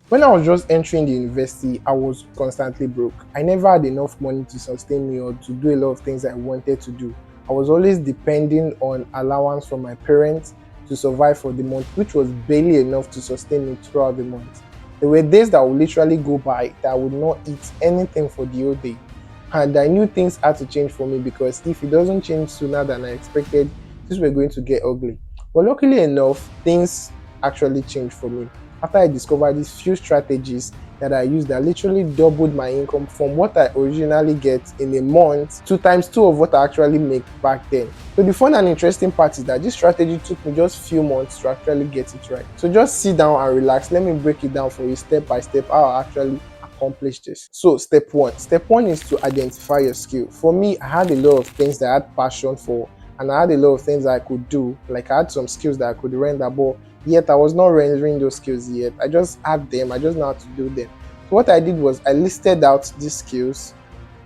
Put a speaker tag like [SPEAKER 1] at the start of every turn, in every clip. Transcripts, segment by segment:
[SPEAKER 1] When I was just entering the university, I was constantly broke. I never had enough money to sustain me or to do a lot of things I wanted to do. I was always depending on allowance from my parents to survive for the month, which was barely enough to sustain me throughout the month. There were days that would literally go by that I would not eat anything for the whole day. And I knew things had to change for me because if it doesn't change sooner than I expected, things were going to get ugly. But luckily enough, things actually changed for me after I discovered these few strategies that I used that literally doubled my income from what I originally get in a month to times two of what I actually make back then. So the fun and interesting part is that this strategy took me just few months to actually get it right. So just sit down and relax. Let me break it down for you step by step how I actually accomplish this. So step one. Step one is to identify your skill. For me, I had a lot of things that I had passion for and I had a lot of things that I could do. Like I had some skills that I could render, but yet I was not rendering those skills yet. I just had them, I just know how to do them. So what I did was I listed out these skills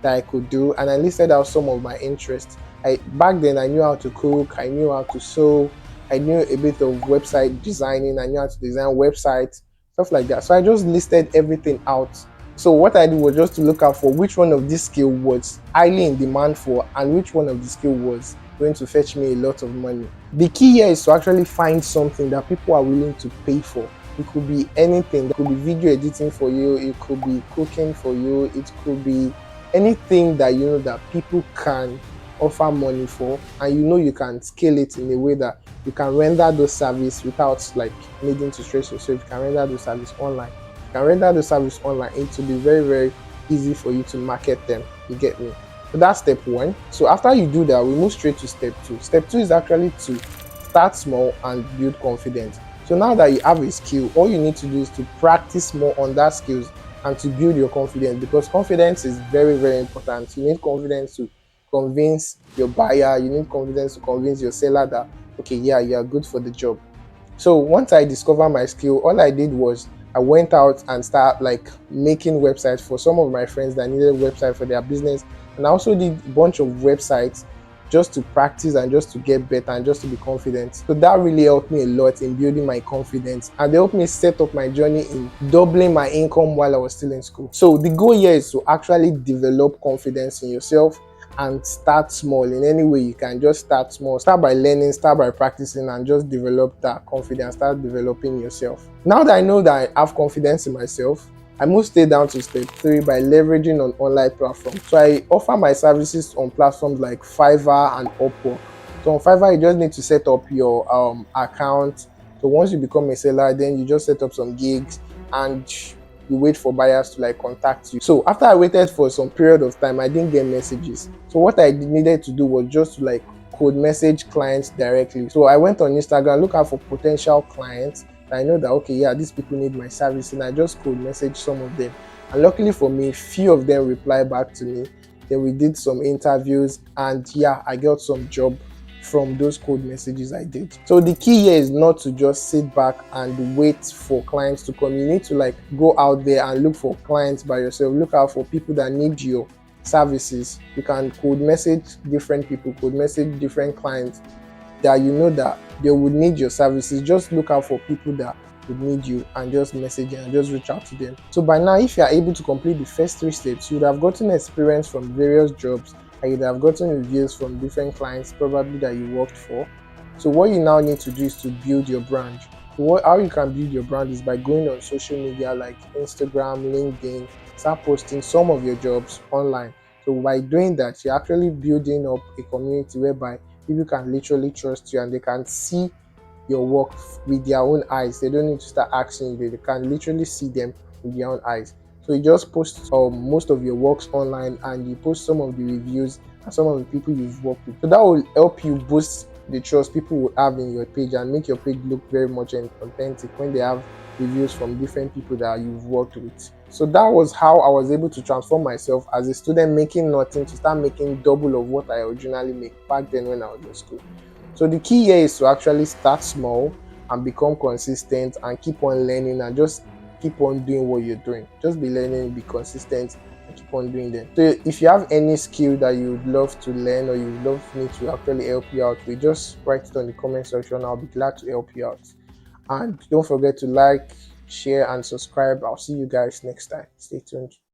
[SPEAKER 1] that I could do and I listed out some of my interests. Back then I knew how to cook, I knew how to sew, I knew a bit of website designing, I knew how to design websites, stuff like that. So I just listed everything out. So what I did was just to look out for which one of these skill was highly in demand for and which one of the skill was going to fetch me a lot of money. The key here is to actually find something that people are willing to pay for. It could be anything. It could be video editing for you, it could be cooking for you, it could be anything that you know that people can offer money for and you know you can scale it in a way that you can render those service without like needing to stress yourself. You can render those service online. You can render the service online. It will be very, very easy for you to market them. You get me? So that's step one. So after you do that, we move straight to step two. Step two is actually to start small and build confidence. So now that you have a skill, all you need to do is to practice more on that skills and to build your confidence because confidence is very, very important. You need confidence to convince your buyer, you need confidence to convince your seller that, okay, yeah, you are good for the job. So once I discovered my skill, all I did was I went out and start like making websites for some of my friends that needed a website for their business. And I also did a bunch of websites just to practice and just to get better and just to be confident. So that really helped me a lot in building my confidence and they helped me set up my journey in doubling my income while I was still in school. So the goal here is to actually develop confidence in yourself and start small in any way you can. Just start small, start by learning, start by practicing and just develop that confidence, start developing yourself. Now that I know that I have confidence in myself, I move straight down to step three by leveraging on online platforms. So I offer my services on platforms like Fiverr and Upwork. So on Fiverr, you just need to set up your account. So once you become a seller, then you just set up some gigs and you wait for buyers to like contact you. So after I waited for some period of time, I didn't get messages. So what I needed to do was just to like cold message clients directly. So I went on Instagram, look out for potential clients. I know that okay, yeah, these people need my service, and I just could message some of them. And luckily for me, few of them replied back to me. Then we did some interviews, and yeah, I got some job from those code messages I did. So the key here is not to just sit back and wait for clients to come. You need to like go out there and look for clients by yourself. Look out for people that need your services. You can code message different people, code message different clients that you know that they would need your services. Just look out for people that would need you and just message them and just reach out to them. So by now, if you are able to complete the first three steps, you would have gotten experience from various jobs and you'd have gotten reviews from different clients probably that you worked for. So what you now need to do is to build your brand. So how you can build your brand is by going on social media like Instagram, LinkedIn, start posting some of your jobs online. So by doing that, you're actually building up a community whereby people can literally trust you and they can see your work with their own eyes. They don't need to start asking you, they can literally see them with their own eyes. So you just post most of your works online and you post some of the reviews and some of the people you've worked with. So that will help you boost the trust people will have in your page and make your page look very much authentic when they have reviews from different people that you've worked with. So that was how I was able to transform myself as a student making nothing to start making double of what I originally make back then when I was in school. So the key here is to actually start small and become consistent and keep on learning and just keep on doing what you're doing. Just be learning, be consistent and keep on doing them. So if you have any skill that you would love to learn or you would love me to actually help you out with, just write it on the comment section. I'll be glad to help you out. And don't forget to like, share, and subscribe. I'll see you guys next time. Stay tuned.